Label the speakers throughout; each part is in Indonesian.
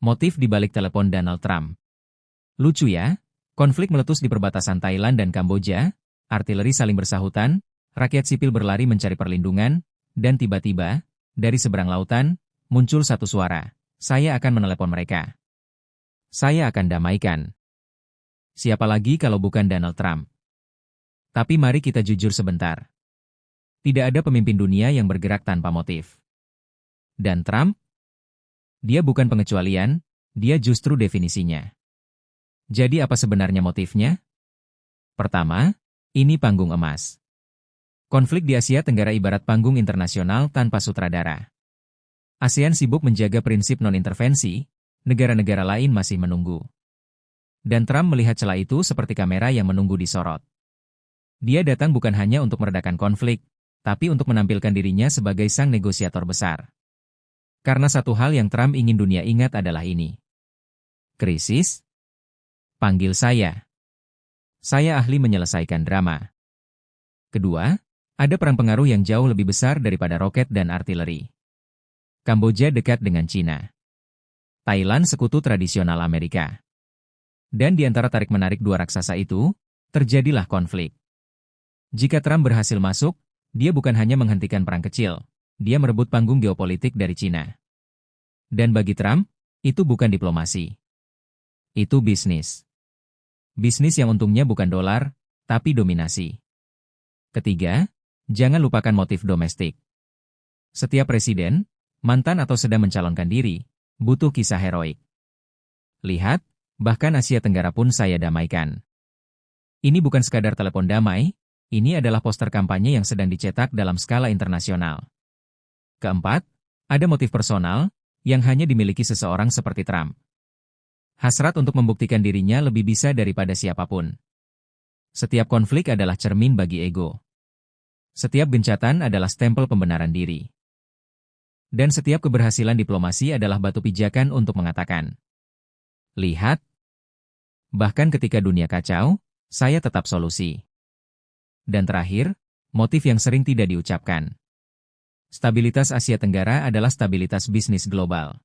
Speaker 1: Motif di balik telepon Donald Trump. Lucu ya, konflik meletus di perbatasan Thailand dan Kamboja, artileri saling bersahutan, rakyat sipil berlari mencari perlindungan, dan tiba-tiba, dari seberang lautan, muncul satu suara, saya akan menelepon mereka. Saya akan damaikan. Siapa lagi kalau bukan Donald Trump? Tapi mari kita jujur sebentar. Tidak ada pemimpin dunia yang bergerak tanpa motif. Dan Trump? Dia bukan pengecualian, dia justru definisinya. Jadi apa sebenarnya motifnya? Pertama, ini panggung emas. Konflik di Asia Tenggara ibarat panggung internasional tanpa sutradara. ASEAN sibuk menjaga prinsip non-intervensi, negara-negara lain masih menunggu. Dan Trump melihat celah itu seperti kamera yang menunggu disorot. Dia datang bukan hanya untuk meredakan konflik, tapi untuk menampilkan dirinya sebagai sang negosiator besar. Karena satu hal yang Trump ingin dunia ingat adalah ini. Krisis? Panggil saya. Saya ahli menyelesaikan drama. Kedua, ada perang pengaruh yang jauh lebih besar daripada roket dan artileri. Kamboja dekat dengan Cina. Thailand sekutu tradisional Amerika. Dan di antara tarik-menarik dua raksasa itu, terjadilah konflik. Jika Trump berhasil masuk, dia bukan hanya menghentikan perang kecil, dia merebut panggung geopolitik dari Cina. Dan bagi Trump, itu bukan diplomasi. Itu bisnis. Bisnis yang untungnya bukan dolar, tapi dominasi. Ketiga, jangan lupakan motif domestik. Setiap presiden, mantan atau sedang mencalonkan diri, butuh kisah heroik. Lihat, bahkan Asia Tenggara pun saya damaikan. Ini bukan sekadar telepon damai, ini adalah poster kampanye yang sedang dicetak dalam skala internasional. Keempat, ada motif personal, yang hanya dimiliki seseorang seperti Trump. Hasrat untuk membuktikan dirinya lebih bisa daripada siapapun. Setiap konflik adalah cermin bagi ego. Setiap gencatan adalah stempel pembenaran diri. Dan setiap keberhasilan diplomasi adalah batu pijakan untuk mengatakan, lihat, bahkan ketika dunia kacau, saya tetap solusi. Dan terakhir, motif yang sering tidak diucapkan. Stabilitas Asia Tenggara adalah stabilitas bisnis global.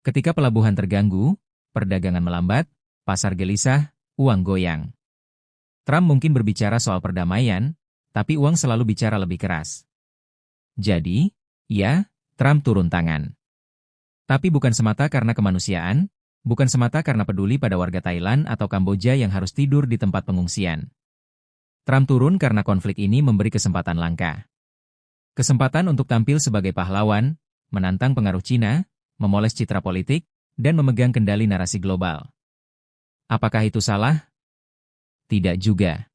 Speaker 1: Ketika pelabuhan terganggu, perdagangan melambat, pasar gelisah, uang goyang. Trump mungkin berbicara soal perdamaian, tapi uang selalu bicara lebih keras. Jadi, ya, Trump turun tangan. Tapi bukan semata karena kemanusiaan, bukan semata karena peduli pada warga Thailand atau Kamboja yang harus tidur di tempat pengungsian. Trump turun karena konflik ini memberi kesempatan langka. Kesempatan untuk tampil sebagai pahlawan, menantang pengaruh Cina, memoles citra politik, dan memegang kendali narasi global. Apakah itu salah? Tidak juga.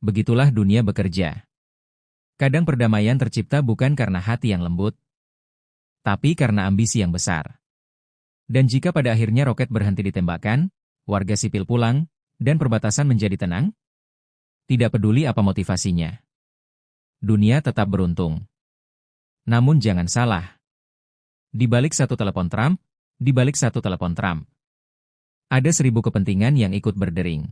Speaker 1: Begitulah dunia bekerja. Kadang perdamaian tercipta bukan karena hati yang lembut, tapi karena ambisi yang besar. Dan jika pada akhirnya roket berhenti ditembakkan, warga sipil pulang, dan perbatasan menjadi tenang, tidak peduli apa motivasinya. Dunia tetap beruntung. Namun jangan salah. Di balik satu telepon Trump, ada 1000 kepentingan yang ikut berdering.